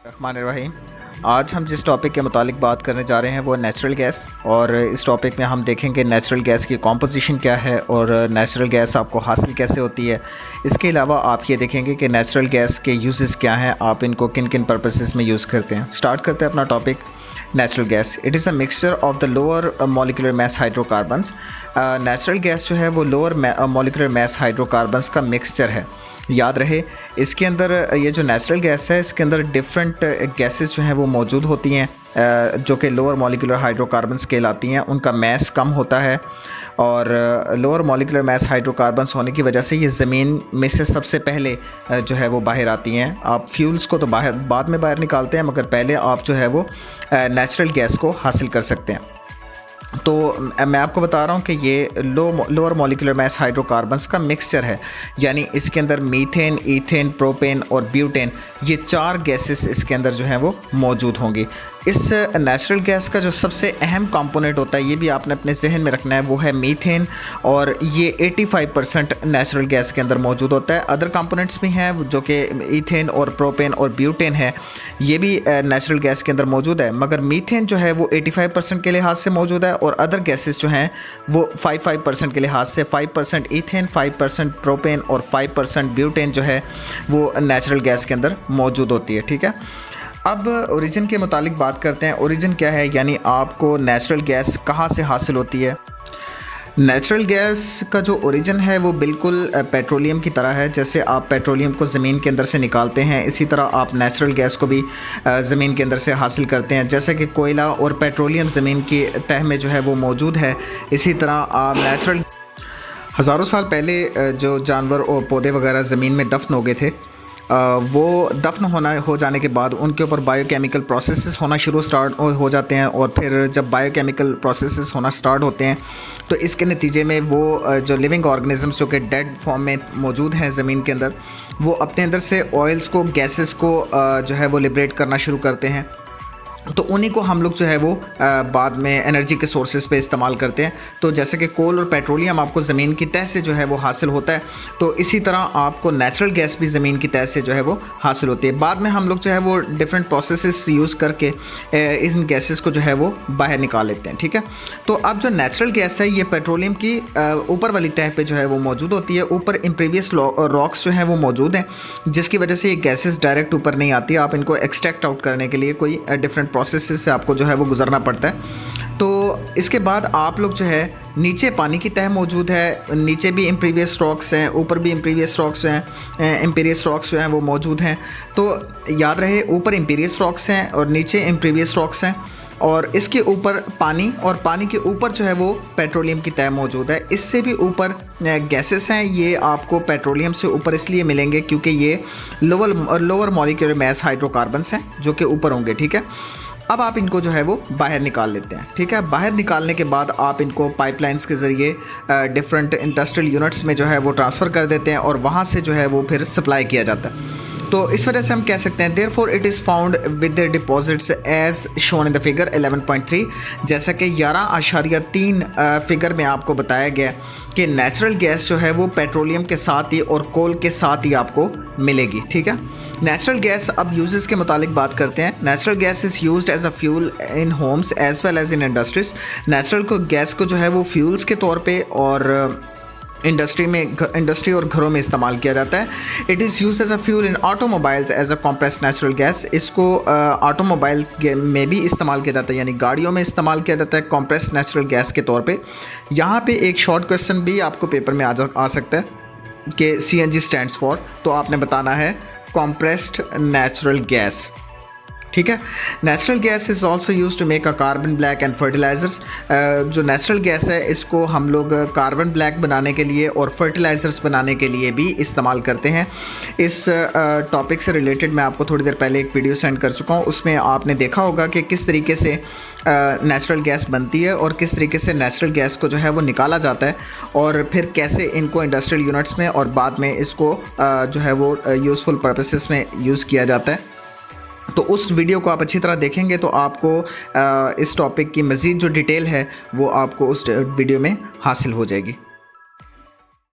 रहमानिर्रहीम। आज हम जिस टॉपिक के मुतालिक बात करने जा रहे हैं वो नेचुरल गैस, और इस टॉपिक में हम देखेंगे नेचुरल गैस की कॉम्पोजिशन क्या है और नेचुरल गैस आपको हासिल कैसे होती है। इसके अलावा आप ये देखेंगे कि नेचुरल गैस के यूजेस क्या हैं, आप इनको किन किन पर्पसेस में यूज़ करते हैं। स्टार्ट करते हैं अपना topic. Natural gas it is a mixture of the lower molecular mass hydrocarbons. Natural gas जो है वो लोअर मॉलिक्यूलर मैस हाइड्रोकार्बन्स का मिक्सचर है। याद रहे, इसके अंदर ये जो नेचुरल गैस है इसके अंदर डिफरेंट गैसेस जो हैं वो मौजूद होती हैं, जो कि लोअर मॉलिक्यूलर हाइड्रोकार्बन्स कहलाती हैं। उनका मैस कम होता है और लोअर मॉलिक्यूलर मैस हाइड्रोकार्बन्स होने की वजह से ये ज़मीन में से सबसे पहले जो है वो बाहर आती हैं। आप फ्यूल्स को तो बाद में बाहर निकालते हैं, मगर पहले आप जो है वो नेचुरल गैस को हासिल कर सकते हैं। तो मैं आपको बता रहा हूँ कि ये लोअर मॉलिक्यूलर मैस हाइड्रोकार्बन्स का मिक्सचर है, यानी इसके अंदर मीथेन, ईथेन, प्रोपेन और ब्यूटेन, ये 4 गैसेस इसके अंदर जो हैं वो मौजूद होंगी। इस नेचुरल गैस का जो सबसे अहम कंपोनेंट होता है, ये भी आपने अपने जहन में रखना है, वो है मीथेन, और ये 85% नेचुरल गैस के अंदर मौजूद होता है। अदर कंपोनेंट्स भी हैं जो कि ईथेन और प्रोपेन और ब्यूटेन है, ये भी नेचुरल गैस के अंदर मौजूद है, मगर मीथेन जो है वो 85% के लिहाज से मौजूद है, और अदर गैसेस जो हैं वो 5% के लिहाज से 5% ईथेन, 5% प्रोपेन और 5% ब्यूटेन जो है वो नेचुरल गैस के अंदर मौजूद होती है। ठीक है, अब ओरिजिन के मुतालिक बात करते हैं। ओरिजिन क्या है, यानी आपको नेचुरल गैस कहाँ से हासिल होती है। नेचुरल गैस का जो ओरिजिन है वो बिल्कुल पेट्रोलियम की तरह है। जैसे आप पेट्रोलियम को ज़मीन के अंदर से निकालते हैं, इसी तरह आप नेचुरल गैस को भी ज़मीन के अंदर से हासिल करते हैं। जैसे कि कोयला और पेट्रोलियम ज़मीन की तह में जो है वो मौजूद है, इसी तरह आप नेचुरल हज़ारों साल पहले जो जानवर और पौधे वगैरह ज़मीन में दफन हो गए थे, वो दफन हो जाने के बाद उनके ऊपर बायोकेमिकल प्रोसेसेस होना स्टार्ट हो जाते हैं, और फिर जब बायोकेमिकल प्रोसेसेस होना स्टार्ट होते हैं तो इसके नतीजे में वो जो लिविंग ऑर्गेनिजम्स जो कि डेड फॉर्म में मौजूद हैं ज़मीन के अंदर, वो अपने अंदर से ऑयल्स को, गैसेस को जो है वो लिबरेट करना शुरू करते हैं। तो उन्हीं को हम लोग जो है वो बाद में एनर्जी के सोर्सेज पे इस्तेमाल करते हैं। तो जैसे कि कोल और पेट्रोलियम आपको ज़मीन की तह से जो है वो हासिल होता है, तो इसी तरह आपको नेचुरल गैस भी ज़मीन की तह से जो है वो हासिल होती है। बाद में हम लोग जो है वो डिफरेंट प्रोसेसेस यूज़ करके इन गैसेस को जो है वो बाहर निकाल लेते हैं। ठीक है, तो अब जो नेचुरल गैस है ये पेट्रोलियम की ऊपर वाली तह पर जो है वो मौजूद होती है। ऊपर इम्प्रीवियस रॉक्स जो हैं वो मौजूद हैं, जिसकी वजह से ये गैसेस डायरेक्ट ऊपर नहीं आती। आप इनको एक्सट्रैक्ट आउट करने के लिए कोई डिफरेंट प्रोसेस से आपको जो है वो गुजरना पड़ता है। तो इसके बाद आप लोग जो है नीचे पानी की तह मौजूद है, नीचे भी इम्प्रीवियस रॉक्स हैं, ऊपर भी इम्प्रीवियस रॉक्स हैं, इम्पीरियस रॉक्स जो हैं वो मौजूद हैं। तो याद रहे, ऊपर इम्पीरियस रॉक्स हैं और नीचे इम्प्रीवियस रॉक्स हैं, और इसके ऊपर पानी, और पानी के ऊपर जो है वो पेट्रोलियम की तह मौजूद है। इससे भी ऊपर गैसेस हैं, ये आपको पेट्रोलियम से ऊपर इसलिए मिलेंगे क्योंकि ये लोअर मॉलिक्यूलर मैस हाइड्रोकार्बन्स हैं जो कि ऊपर होंगे। ठीक है, अब आप इनको जो है वो बाहर निकाल लेते हैं। ठीक है, बाहर निकालने के बाद आप इनको पाइपलाइंस के ज़रिए डिफरेंट इंडस्ट्रियल यूनिट्स में जो है वो ट्रांसफ़र कर देते हैं, और वहाँ से जो है वो फिर सप्लाई किया जाता है। तो इस वजह से हम कह सकते हैं therefore it is found with the deposits as shown in the figure 11.3। जैसा कि 11.3 फिगर में आपको बताया गया कि नेचुरल गैस जो है वो पेट्रोलियम के साथ ही और कोल के साथ ही आपको मिलेगी। ठीक है, नेचुरल गैस, अब यूजेस के मुतालिक बात करते हैं। Natural gas is used as a fuel in homes as well as in industries. Natural gas को जो है वो फ्यूल्स के तौर पे और इंडस्ट्री और घरों में इस्तेमाल किया जाता है। It is use as a fuel in automobiles as a compressed natural gas. इसको ऑटोमोबाइल में भी इस्तेमाल किया जाता है, यानी गाड़ियों में इस्तेमाल किया जाता है कॉम्प्रेस्ड नेचुरल गैस के तौर पे। यहाँ पे एक शॉर्ट क्वेश्चन भी आपको पेपर में आ सकता है कि CNG स्टैंड्स फॉर, तो आपने बताना है कॉम्प्रेस्ड नेचुरल गैस। ठीक है, natural gas is also use to make a carbon black and fertilizers. जो नेचुरल गैस है इसको हम लोग कार्बन ब्लैक बनाने के लिए और फर्टिलाइज़र्स बनाने के लिए भी इस्तेमाल करते हैं। इस टॉपिक से रिलेटेड मैं आपको थोड़ी देर पहले एक वीडियो सेंड कर चुका हूँ, उसमें आपने देखा होगा कि किस तरीके से नेचुरल गैस बनती है और किस तरीके से नेचुरल गैस को जो है वो निकाला जाता है, और फिर कैसे इनको इंडस्ट्रियल यूनिट्स में और बाद में इसको जो है वो यूज़फुल पर्पसेस में यूज़ किया जाता है। तो उस वीडियो को आप अच्छी तरह देखेंगे तो आपको इस टॉपिक की मज़ीद जो डिटेल है वो आपको उस वीडियो में हासिल हो जाएगी।